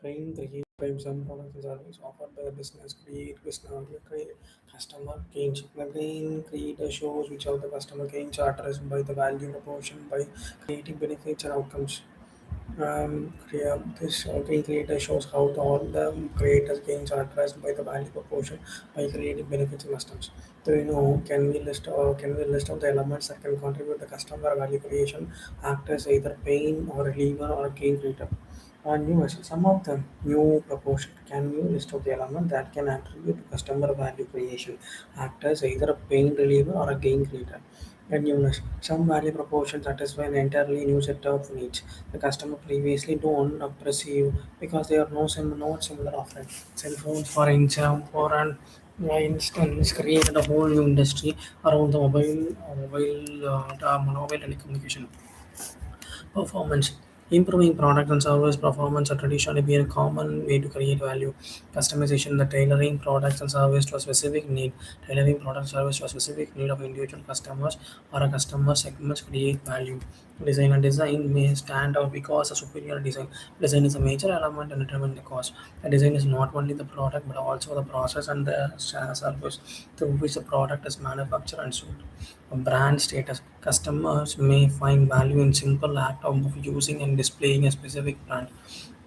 Train the key frame some products and services offered by the business, create customer gains. The gain creator shows which of the customer gains are addressed by the value proportion by creating benefits and outcomes. This green creator shows how all the creators gains are addressed by the value proportion by creating benefits and customs. So can we list out the elements that can contribute to customer value creation, act as either pain or a lever or a gain creator? Some of the new proportion. Can you list out the element that can attribute to customer value creation, act as either a pain reliever or a gain creator? And newness. Some value proportion satisfy an entirely new set of needs the customer previously don't perceive because they are not similar offering. Cell phones, for instance, created a whole new industry around the mobile telecommunication. Performance. Improving product and service performance are traditionally been a common way to create value. Customization, the tailoring products and service to a specific need. Tailoring product service to a specific need of individual customers or a customer segments create value. Design and design may stand out because of superior design. Design is a major element in determining the cost. The design is not only the product but also the process and the service through which the product is manufactured and sold. Brand status. Customers may find value in simple act of using and displaying a specific brand.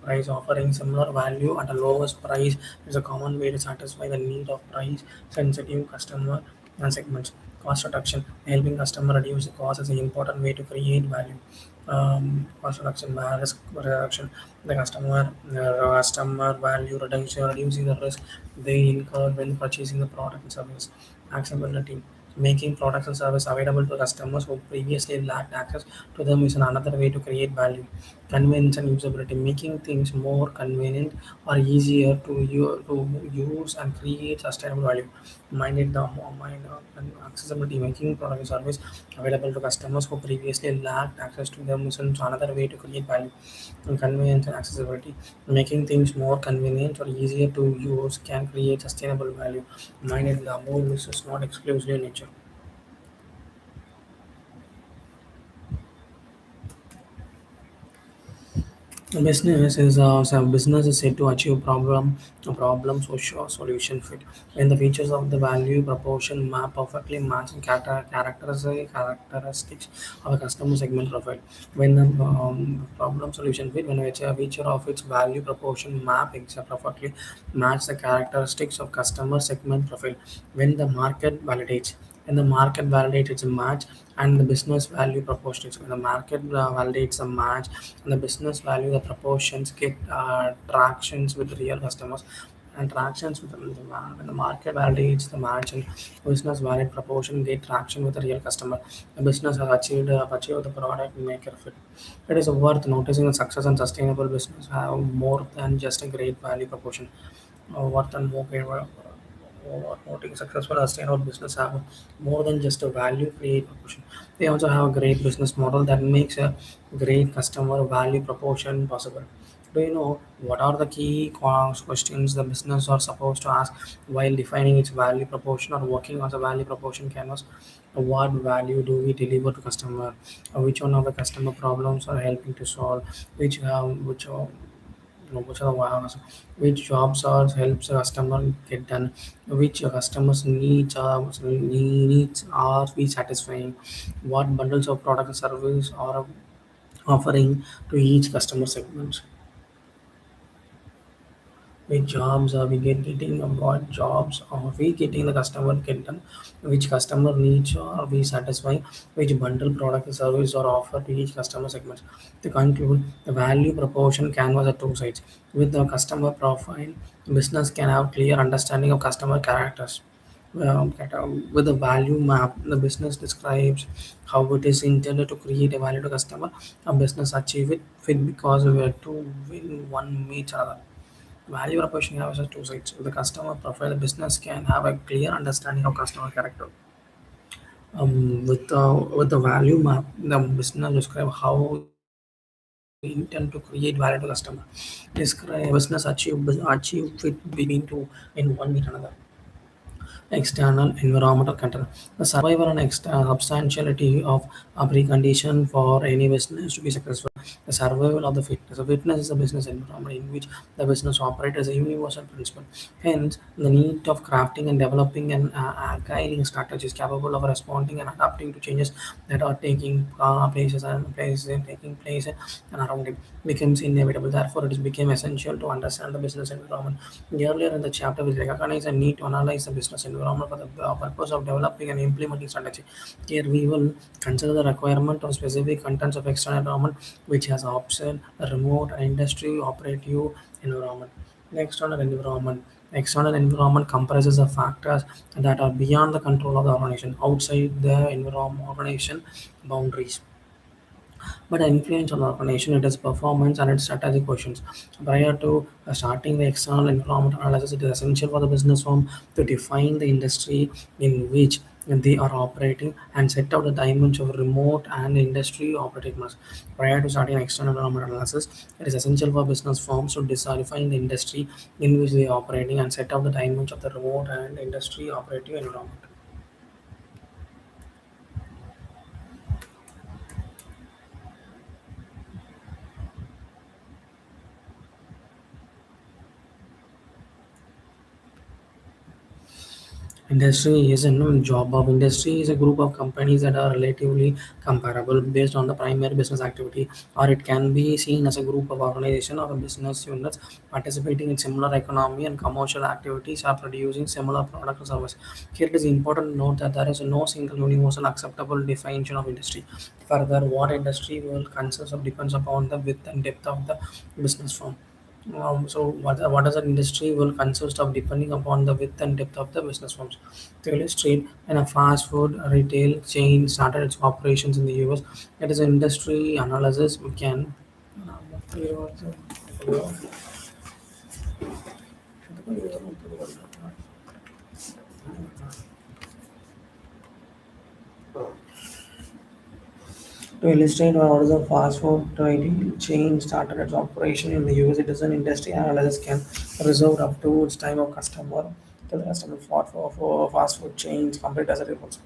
Price offering similar value at a lowest price is a common way to satisfy the need of price sensitive customer and segments. Cost reduction. Helping customer reduce the cost is an important way to create value. Cost reduction, risk reduction. The customer value reduction, reducing the risk they incur when purchasing the product and service. Accessibility. Making products and service available to customers who previously lacked access to them is another way to create value. Convenience and usability. Making things more convenient or easier to use and create sustainable value. And accessibility. Making product and service available to customers who previously lacked access to them is another way to create value. And convenience and accessibility. Making things more convenient or easier to use can create sustainable value. Minded the above list is not exclusively in nature. Business is said to achieve problem solution fit when the features of the value proportion map perfectly matching characteristics of a customer segment profile. When the problem solution fit when a feature of its value proportion map perfectly match the characteristics of customer segment profile. When the market validates its match and the business value proportions. When the market validates a match and the business value the proportions get tractions with real customers and tractions with when the market validates the match and business valid proportion get traction with the real customer. The business has achieved the product maker fit. It is worth noticing that success and sustainable business have more than just a great value proportion. Worth and more or noting successful and sustainable business have more than just a value create proportion. They also have a great business model that makes a great customer value proportion possible. Do you know what are the key questions the business are supposed to ask while defining its value proportion or working on the value proportion canvas? What value do we deliver to customer? Which one of the customer problems are helping to solve? Which are the which jobs are helps the customer get done, which customers needs are we satisfying, what bundles of product and service are offering to each customer segment. Which jobs are we getting or what jobs are we getting the customer get done, which customer needs are we satisfying, which bundle product and service are offered to each customer segment. To conclude, the value proportion canvas are two sides. With the customer profile, business can have clear understanding of customer characters. With the value map, the business describes how it is intended to create a value to customer. A business achieve it fit because we are to win one each other. Value proposition has two sides. With the customer profile, the business can have a clear understanding of customer character. With the value map, the business describe how we intend to create value to customer. Describe business achieve fit between two in one meet another. External environmental control. The survival and substantiality of a precondition for any business to be successful. the survival of the fitness. The fitness is a business environment in which the business operates as a universal principle. Hence, the need of crafting and developing and guiding strategies capable of responding and adapting to changes that are taking place and around it becomes inevitable. Therefore, it became essential to understand the business environment. Earlier in the chapter, we recognize a need to analyze the business environment for the purpose of developing and implementing strategy. Here, we will consider the requirement of specific contents of external environment, which has option, a remote, and industry operative environment. The external environment. The external environment comprises of factors that are beyond the control of the organization, outside the organization boundaries, but the influence on the organization, it is performance and its strategic questions. Prior to starting the external environment analysis, it is essential for the business firm to define the industry in which they are operating and set out the dimensions of remote and industry operativeness. Prior to starting external environment analysis, it is essential for business firms to define the industry in which they are operating and set out the dimensions of the remote and industry operative environment. Industry is a job of industry is a group of companies that are relatively comparable based on the primary business activity, or it can be seen as a group of organization or business units participating in similar economy and commercial activities or producing similar product or service. Here it is important to note that there is no single universal acceptable definition of industry. Further, what industry will consist of depends upon the width and depth of the business firm. What does an industry will consist of depending upon the width and depth of the business firms. To illustrate, when a fast food retail chain started its operations in the US, it is an industry analysis we can. To illustrate how the fast food retail chain started its operation in the US, it is an industry analysis can reserve up to its time of customer till the customer for fast food chains complete as a result.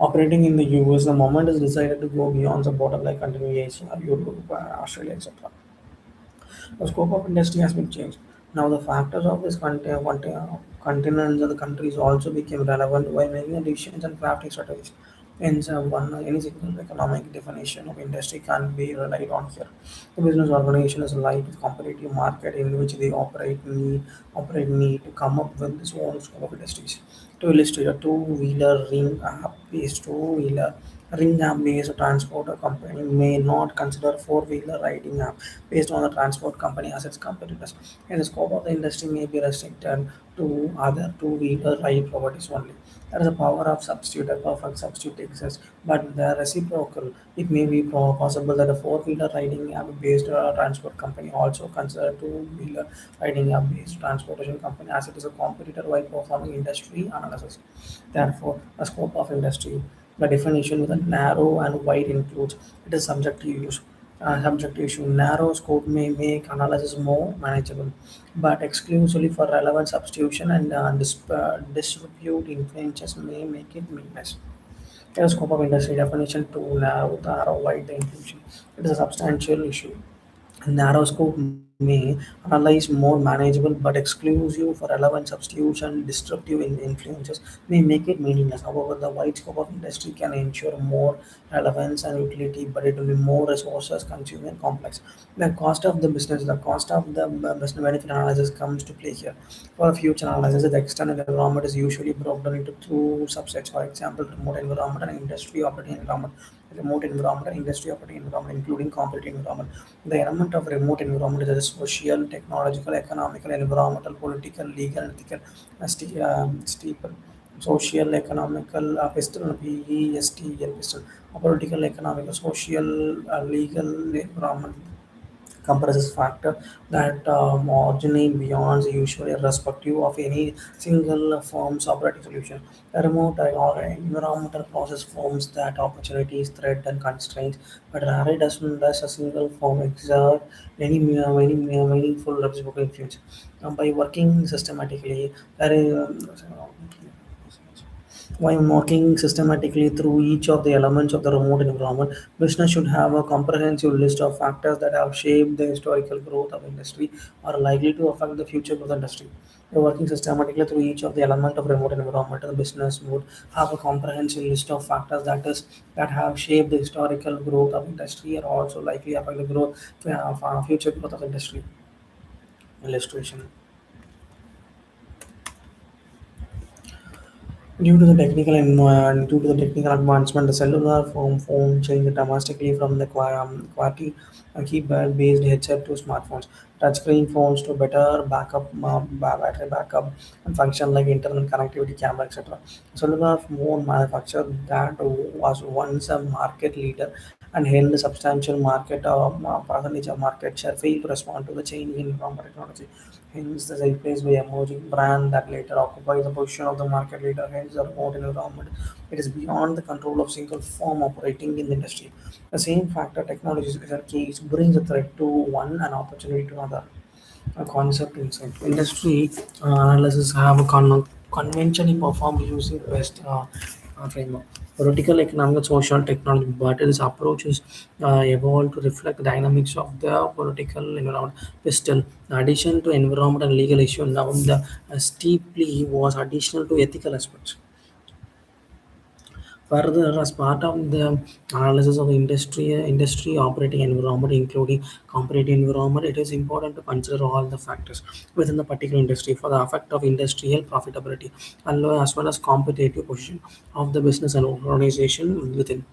Operating in the US, the moment is decided to go beyond the border like continue Asia, Europe, Australia, etc. The scope of industry has been changed. Now the factors of this continents and the countries also became relevant while making decisions and crafting strategies. Hence, any single economic definition of industry can be relied on here. The business organization is like a competitive market in which they operate need to come up with its own scope of industries. To illustrate, a two-wheeler ring app-based transport company may not consider four-wheeler riding app based on the transport company as its competitors, and the scope of the industry may be restricted to other two-wheeler ride properties only. There is a power of substitute, a perfect substitute exists, but the reciprocal. It may be possible that a four-wheeler riding app-based transport company also consider a two-wheeler riding app-based transportation company as it is a competitor while performing industry analysis. Therefore, the scope of industry, the definition with a narrow and wide includes it is subject to use. Subject to issue. Narrow scope may make analysis more manageable, but exclusively for relevant substitution and distribute influences may make it meaningless. The scope of industry definition too narrow, wide the inclusion. It is a substantial issue. Narrow scope may analyze more manageable but exclusive for relevant substitution destructive influences may make it meaningless. However, the wide scope of industry can ensure more relevance and utility, but it will be more resources consuming and complex. The cost of the business benefit analysis comes to play here. For future analysis, the external environment is usually broken down into two subsets. For example, remote environment and industry operating environment. Remote environment and industry operating environment, including competitive environment. The element of remote environment is a social, technological, economical, environmental, political, legal, ethical, steeple, social, economical, pistol, PESTL, pistol, political, economical, social, legal, environment comprises factors that originate beyond the usual irrespective of any single firm's operating solution. The remote or environmental process forms that opportunities, threat, and constraints, but rarely does a single firm exert any meaningful reciprocal influence. By working systematically, there is While working systematically through each of the elements of the remote environment, business should have a comprehensive list of factors that have shaped the historical growth of industry or are likely to affect the future growth of industry. By working systematically through each of the element of remote environment, the business would have a comprehensive list of factors that have shaped the historical growth of industry or also likely affect the growth of future growth of industry. Illustration. Due to the technical advancement, the cellular phone changed dramatically from the QWERTY keypad-based headset to smartphones, touchscreen phones to better battery backup and function like internet connectivity, camera, etc. Cellular phone manufacturer that was once a market leader and held a substantial percentage of market share failed to respond to the change in technology. Hence, the replaced by emerging brand that later occupies the position of the market leader. Hence, the remote environment. It is beyond the control of single firm operating in the industry. The same factor technologies case brings a threat to one and opportunity to another. A concept insight. Industry analysis have a conventionally performed using West framework. Political, economic, social, technology, but its approaches evolved to reflect the dynamics of the political environment. Still, in addition to environment and legal issues, now the steeply was additional to ethical aspects. Further, as part of the analysis of the industry operating environment, including competitive environment, it is important to consider all the factors within the particular industry for the effect of industrial profitability, and as well as competitive position of the business and organization within.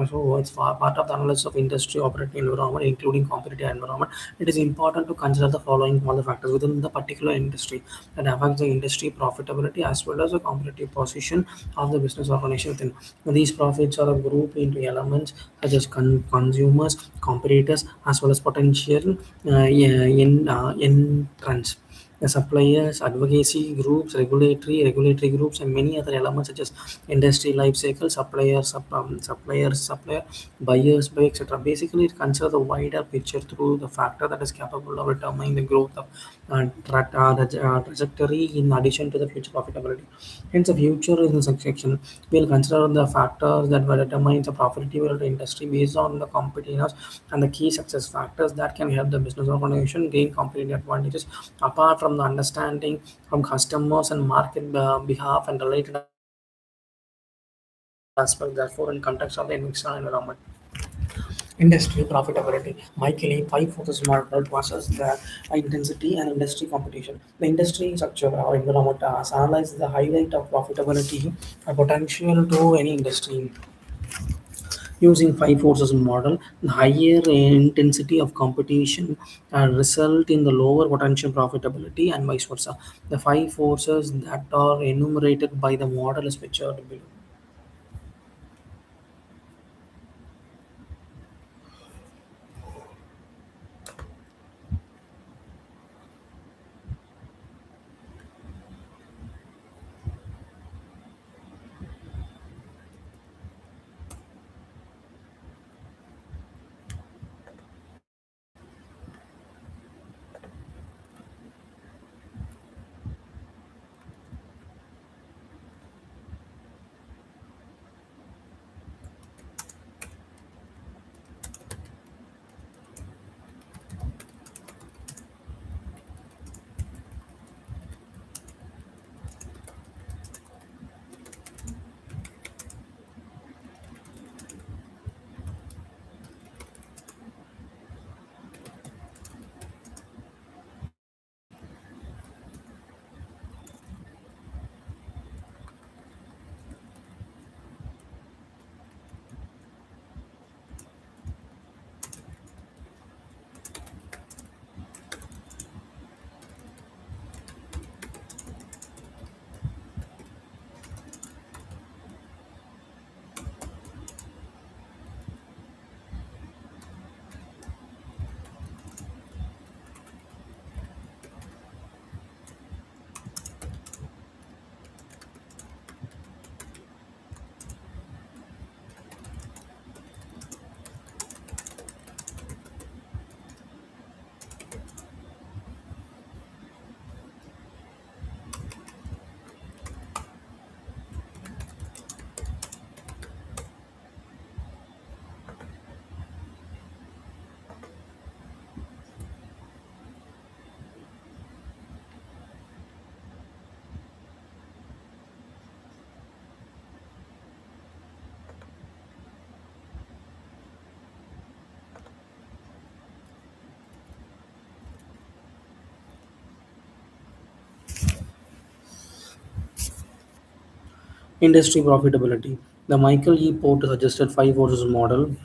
So it's part of the analysis of industry operating environment, including competitive environment. It is important to consider the following all the factors within the particular industry that affects the industry profitability as well as the competitive position of the business organization within. These profits are grouped into elements such as consumers, competitors, as well as potential entrants. The suppliers, advocacy groups, regulatory groups, and many other elements such as industry life cycle, supplier, buyers, buy, etc. Basically, it considers the wider picture through the factor that is capable of determining the growth of trajectory in addition to the future profitability. Hence, the future is in the section. We'll consider the factors that will determine the profitability of the industry based on the competitors and the key success factors that can help the business organization gain competitive advantages apart from the understanding from customers and market behalf and related aspects, therefore, in context of the external environment. Industry profitability. Michael 5 forces model to assess the intensity and industry competition. The industry structure or environment analyze the highlight of profitability potential to any industry. Using 5 forces model, the higher intensity of competition result in the lower potential profitability and vice versa. The 5 forces that are enumerated by the model is pictured below. Industry profitability. The Michael E. Porter suggested five forces model.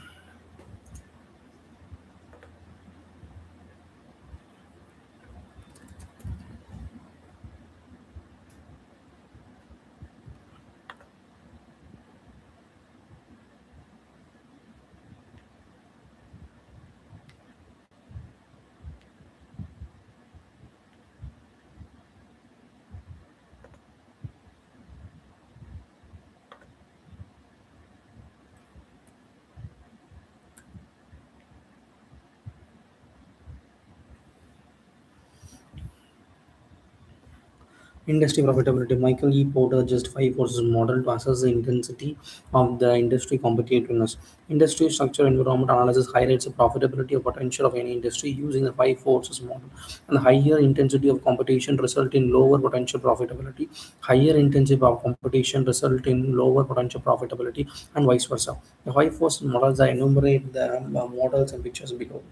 Industry profitability. Michael E. Porter just five forces model to assess the intensity of the industry competitiveness. Industry structure environment analysis highlights the profitability or potential of any industry using the five forces model. And the higher intensity of competition result in lower potential profitability. Higher intensity of competition result in lower potential profitability, and vice versa. The five forces models I enumerate the models and pictures below.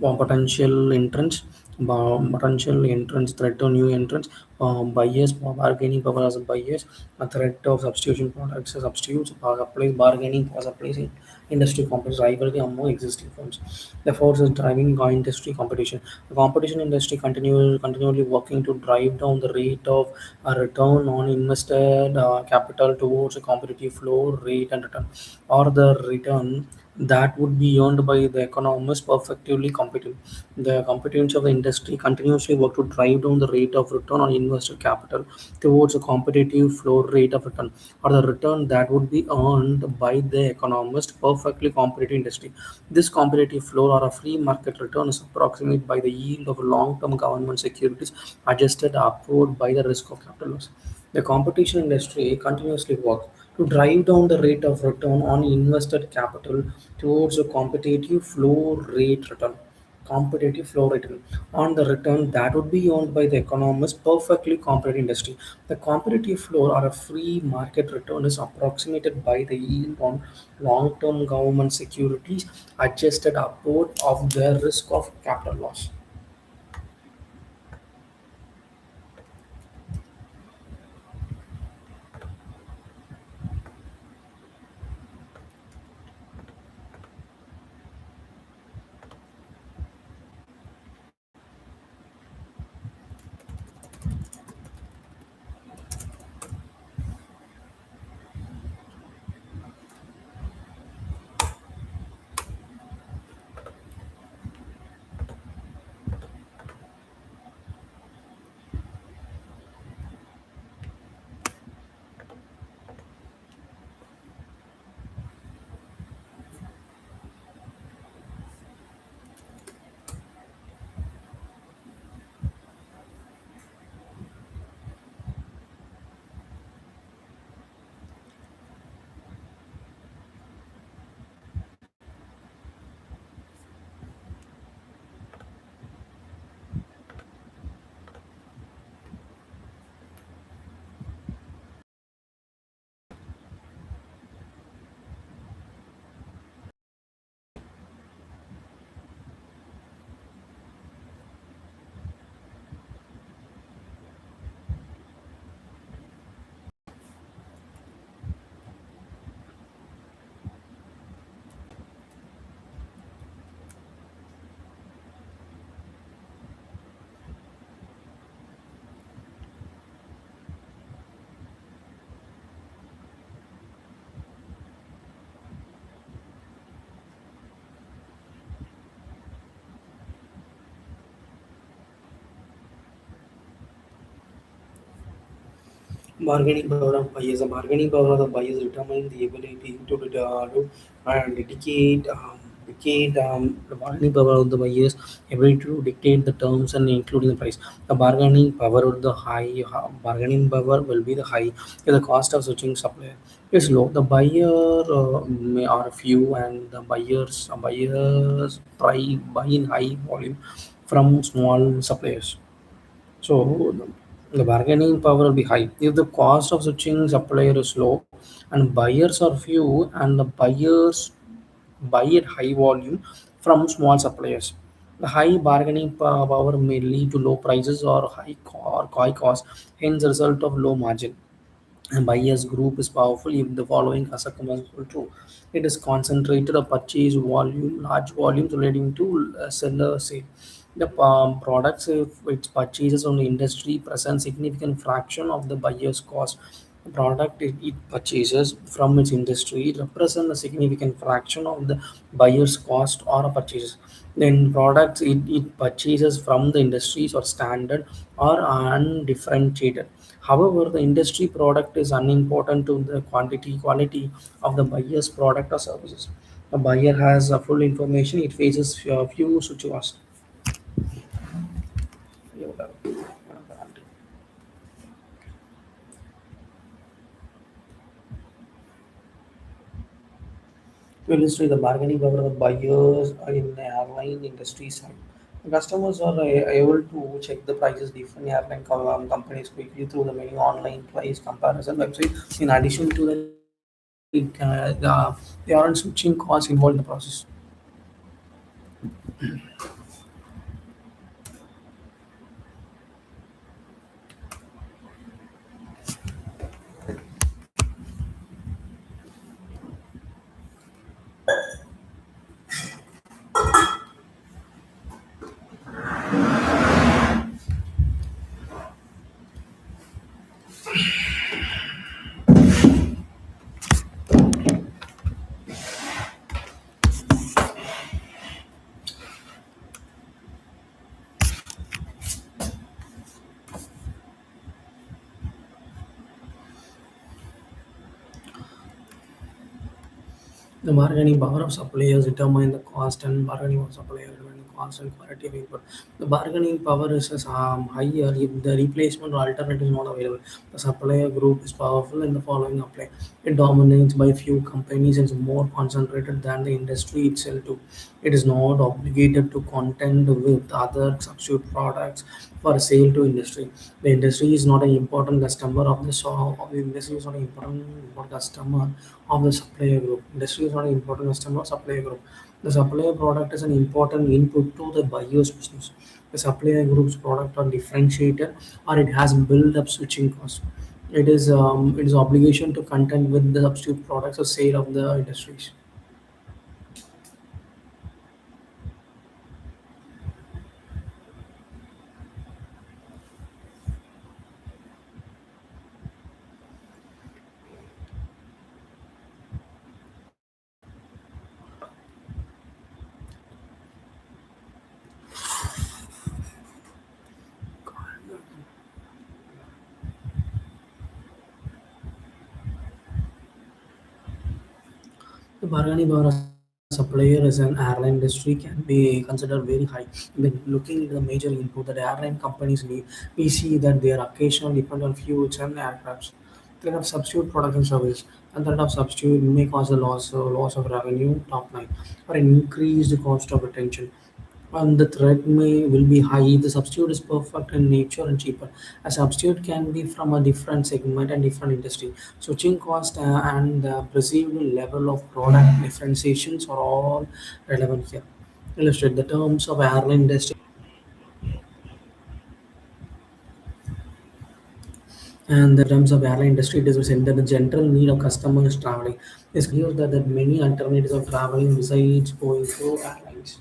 Potential entrants, potential entrants, threat to new entrants, bias, bargaining power as a bias, a threat of substitution products, substitutes, supplies, bargaining power supplies in industry competition, rivalry among existing firms. The force is driving industry competition. The competition industry continually working to drive down the rate of return on invested capital towards a competitive flow rate and return, or the return that would be earned by the economists perfectly competent. The competence of the industry continuously work to drive down the rate of return on invested capital towards a competitive floor rate of return, or the return that would be earned by the economist perfectly competitive industry. This competitive floor or a free market return is approximated by the yield of long-term government securities adjusted upward by the risk of capital loss. The competition industry continuously works to drive down the rate of return on invested capital towards a competitive flow rate return. Competitive flow return on the return that would be owned by the economist perfectly competitive industry. The competitive floor or a free market return is approximated by the yield on long-term government securities adjusted upward of the risk of capital loss. Bargaining power of buyers. The bargaining power of the buyers determine the ability to dedicate, the bargaining power of the buyers ability to dictate the terms and including the price. The bargaining power of the bargaining power will be the high if the cost of switching supplier is low. The buyer may are few and the buyers try buy in high volume from small suppliers. So the bargaining power will be high. If the cost of switching supplier is low and buyers are few and the buyers buy at high volume from small suppliers, The high bargaining power may lead to low prices or high cost, hence the result of low margin. A buyer's group is powerful if the following circumstances hold true. It is concentrated a purchase volume, large volumes relating to seller sale. The products, if its purchases on the industry, present significant fraction of the buyer's cost. The product it purchases from its industry represent a significant fraction of the buyer's cost or purchases. Then products it purchases from the industries or standard or undifferentiated. However, the industry product is unimportant to the quality of the buyer's product or services. The buyer has full information. It faces few situations. To illustrate the bargaining power of buyers in the airline industry side, the customers are able to check the prices different airline companies quickly through the many online price comparison website. In addition to that, there aren't switching costs involved in the process. The bargaining power of suppliers determine the cost and bargaining of supplier determine the cost and quality of input. The bargaining power is higher if the replacement or alternative is not available. The supplier group is powerful in the following apply. It dominates by few companies and is more concentrated than the industry itself too. It is not obligated to contend with other substitute products for sale to industry. The industry is not an important customer of the of the industry is not an important customer of the supplier group. Industry is not an important customer of supplier group. The supplier product is an important input to the buyer's business. The supplier group's product are differentiated or it has built up switching costs. It is obligation to contend with the substitute products or sale of the industries. The bargaining power of supplier as an airline industry can be considered very high. When looking at the major input that airline companies need, we see that they are occasionally depend on fuels and aircrafts. They have substitute product and service, and that of substitute may cause a loss of revenue top line or an increased cost of retention. And the threat may will be high. The substitute is perfect in nature and cheaper. A substitute can be from a different segment and different industry. Switching cost and the perceived level of product differentiations are all relevant here. Illustrate the terms of airline industry and the terms of airline industry it is said that the general need of customers traveling. It's clear that many alternatives of traveling besides going through airlines.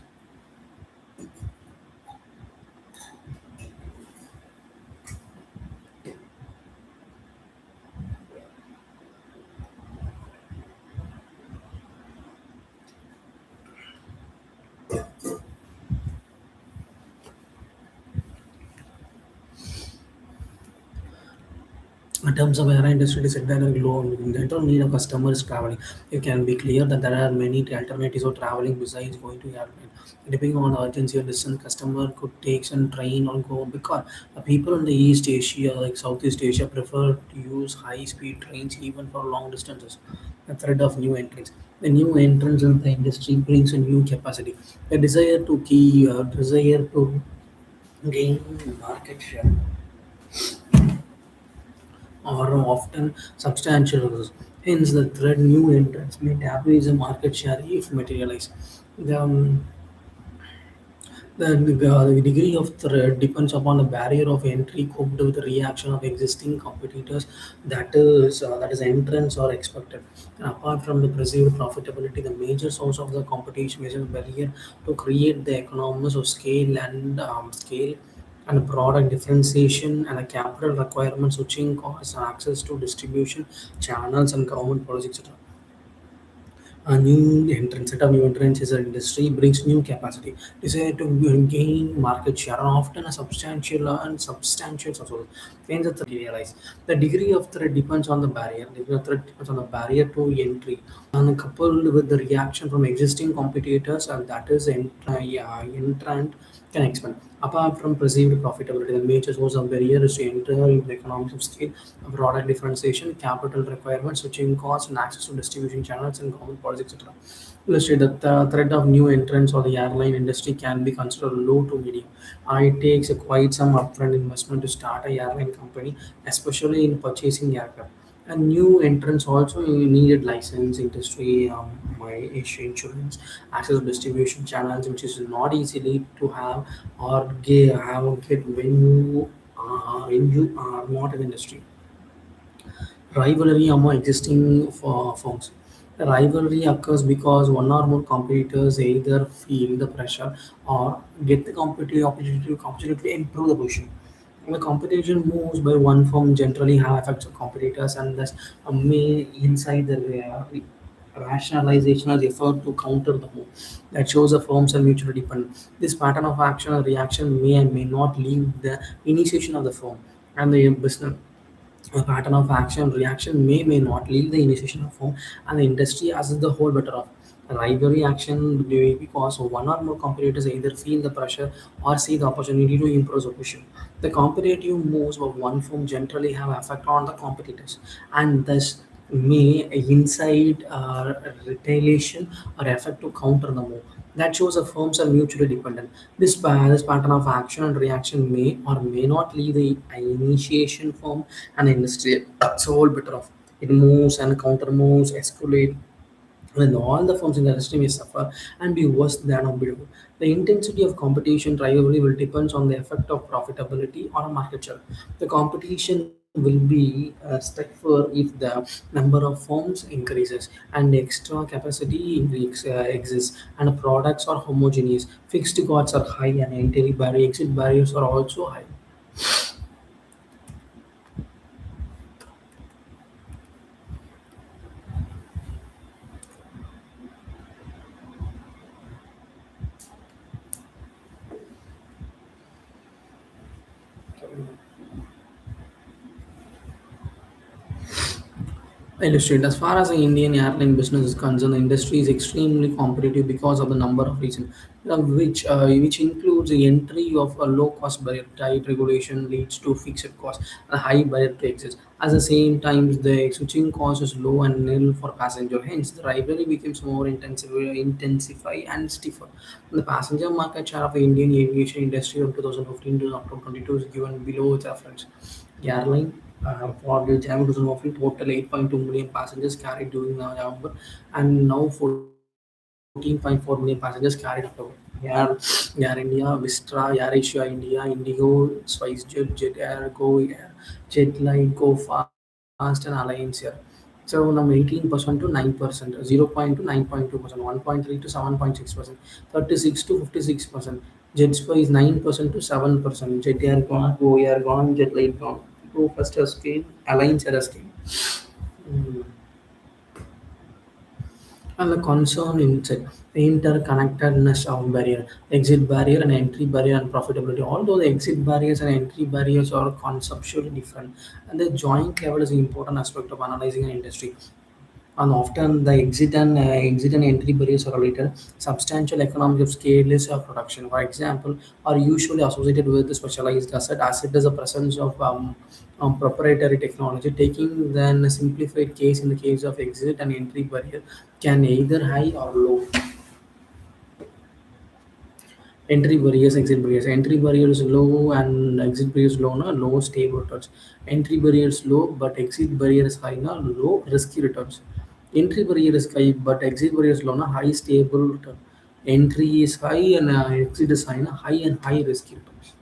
In terms of airline industry, it is said that the internal need of customers traveling. It can be clear that there are many alternatives of traveling besides going to airplane. Depending on urgency or distance, customer could take some train or go because the people in the East Asia, like Southeast Asia, prefer to use high-speed trains even for long distances. The threat of new entrants. The new entrants in the industry brings a new capacity. The desire to gain market share are often substantial. Hence, the threat new entrants may damage the market share if materialize. The, um, The degree of threat depends upon the barrier of entry coupled with the reaction of existing competitors, that is entrance or expected. And apart from the perceived profitability, the major source of the competition is a barrier to create the economies of scale and product differentiation and the capital requirements, switching costs, and access to distribution channels and government policy, etc. A new entrant, set of new entrants is an industry brings new capacity, desire to gain market share, and often a substantial success. Hence, the threat realize the degree of threat depends on the barrier. The degree of threat depends on the barrier to entry, and coupled with the reaction from existing competitors, and that is entrant can expand. Apart from perceived profitability, the major source of barrier is to enter into the economics of scale, product differentiation, capital requirements, switching costs, and access to distribution channels and government policy, etc. Illustrate that the threat of new entrants or the airline industry can be considered low to medium. It takes quite some upfront investment to start a airline company, especially in purchasing aircraft. And new entrants also needed license, industry, my issue insurance, access to distribution channels, which is not easily to have or get when you are not in the industry. Rivalry among existing firms. The rivalry occurs because one or more competitors either feel the pressure or get the competitive opportunity to improve the position. When the competition moves by one firm generally have effects of competitors and thus may inside the rationalization or effort to counter the move. That shows the firms are mutually dependent. This pattern of action or reaction may and may not leave the initiation of the firm and the business. A pattern of action reaction may not lead the initiation of form, and the industry as the whole better off. Rivalry action may because one or more competitors either feel the pressure or see the opportunity to improve the position. The competitive moves of one firm generally have effect on the competitors, and thus may incite retaliation or effect to counter the move. That shows the firms are mutually dependent. This pattern of action and reaction may or may not leave the initiation firm and industry. So all better off. It moves and counter moves, escalate, when all the firms in the industry may suffer and be worse than or below. The intensity of competition rivalry will depend on the effect of profitability on a market share. The competition will be stiffer if the number of firms increases and extra capacity exists and products are homogeneous. Fixed costs are high and entry barrier, exit barriers are also high. Illustrate. As far as the Indian airline business is concerned, the industry is extremely competitive because of the number of reasons, which includes the entry of a low-cost barrier. Tight regulation leads to fixed costs, a high barrier to exit. At the same time, the switching cost is low and nil for passenger. Hence, the rivalry becomes more intensify and stiffer. The passenger market share of the Indian aviation industry from 2015 to October 22 is given below its reference. The airline for the January 2015 total 8.2 million passengers carried during November and now 14.4 million passengers carried October. Air India, Vistra, Air Asia India, Indigo, SpiceJet, Jet Air, Go Air, Jetline, Go Fast, and Alliance Air. So now 18% to 9%, 0.2 to 9.2%, 1.3 to 7.6%, 36 to 56%. JetSpice 9% to 7%, Jet Air gone, Go Air gone, Jetline gone. Go first has came, Alliance has came. Mm. And the concern inside the interconnectedness of barrier, exit barrier and entry barrier and profitability. Although the exit barriers and entry barriers are conceptually different, and the joint level is an important aspect of analyzing an industry. And often the exit and entry barriers are related. Substantial economies of scale is production, for example, are usually associated with the specialized asset. Asset is the presence of proprietary technology. Taking then a simplified case in the case of exit and entry barrier can either high or low. Entry barriers, exit barriers. Entry barrier is low and exit barrier is low, na low stable returns. Entry barrier is low, but exit barrier is high, na low risky returns. Entry barrier is high, but exit barrier is low, na high stable return. Entry is high and exit is high and high risk returns.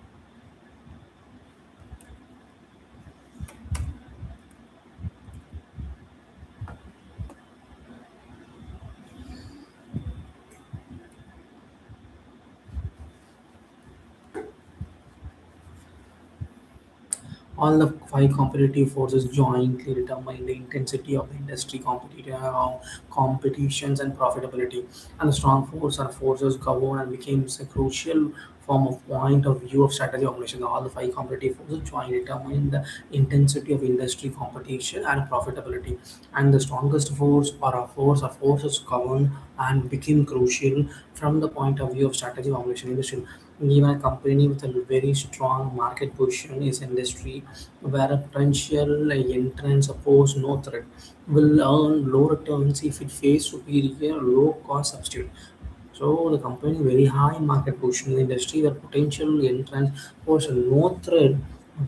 All the five competitive forces jointly determine the intensity of the industry competitions and profitability. And the strong force or forces govern and becomes a crucial form of point of view of strategy formulation. All the five competitive forces jointly determine the intensity of industry competition and profitability. And the strongest force or a force or forces govern and become crucial from the point of view of strategy formulation industry. Even a company with a very strong market position is industry where a potential entrant suppose no threat will earn low returns if it faces superior low cost substitute. So the company very high market position in the industry where potential entrants pose no threat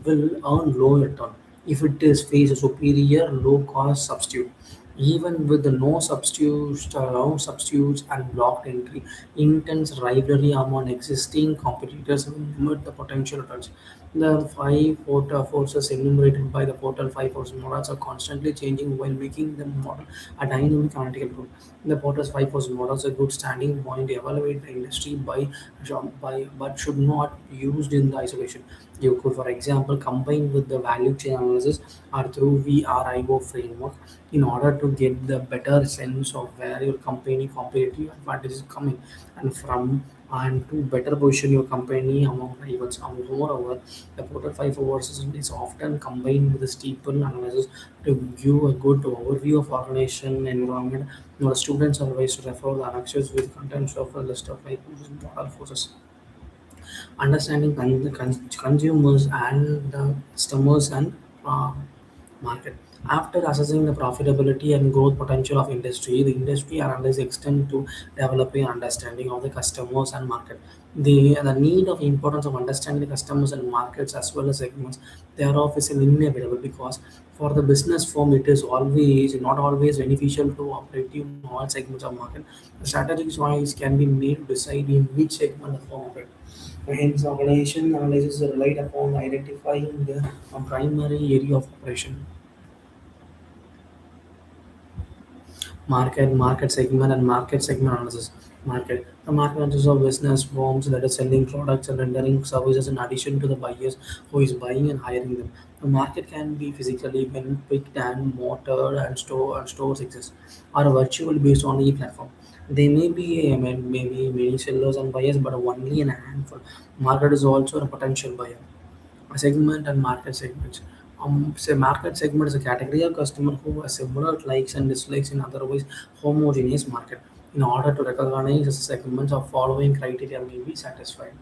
will earn low return if it is face a superior low cost substitute. Even with the no substitutes and blocked entry, intense rivalry among existing competitors will limit the potential returns. The five forces enumerated by the Portal 5 force models are constantly changing while making the model a dynamic analytical tool. The Porter's 5 force models a good standing point to evaluate the industry by but should not be used in the isolation. You could, for example, combine with the value chain analysis or through VRIO framework in order to get the better sense of where your company competitive advantage is coming and from and to better position your company among rivals. And moreover, the Porter 5 forces is often combined with the steeple analysis to give a good overview of organization environment. Now, the students are advised to refer the annexes with contents of a list of like model forces. Understanding consumers and the customers and uh, market. After assessing the profitability and growth potential of industry, the industry analysis extend to developing understanding of the customers and market. The need of importance of understanding the customers and markets as well as segments thereof is inevitable because for the business firm it is always not always beneficial to operate in all segments of market. The strategic choice can be made to decide in which segment the firm operates. Hence, organization analysis is relied upon identifying the primary area of operation. Market segment and market segment analysis. Market. The market consists of business firms that are selling products and rendering services in addition to the buyers who is buying and hiring them. The market can be physically when picked and mortar and stores exist are virtually based on the platform. They may be maybe many sellers and buyers, but only in a handful. Market is also a potential buyer. A segment and market segments. Say market segment is a category of customer who has similar likes and dislikes in otherwise homogeneous market. In order to recognize the segments of following criteria may be satisfied.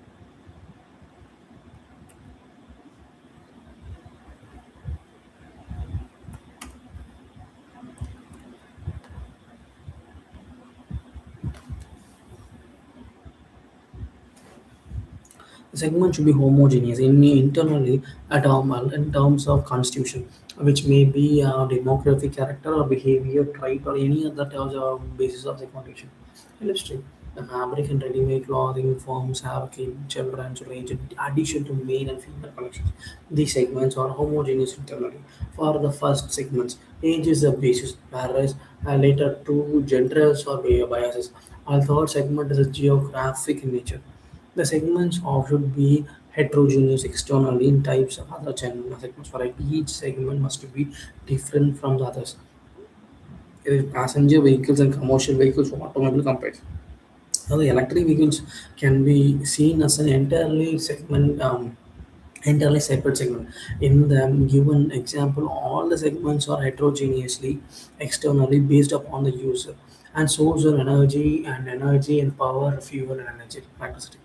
The segment should be homogeneous internally in terms of constitution, which may be demographic character or behavior, trait, or any other terms or basis of segmentation. Illustrate. The fabric and ready-made clothing firms have children's range in addition to male and female collections. These segments are homogeneous internally. For the first segments, age is the basis, whereas later two genders or biases. Our third segment is a geographic in nature. The segments of should be heterogeneous externally in types of other channel segments. For each segment must be different from the others. It is passenger vehicles and commercial vehicles for automobile companies. Now, the electric vehicles can be seen as an entirely separate segment. In the given example, all the segments are heterogeneously externally based upon the user and source of energy and power, fuel and energy electricity.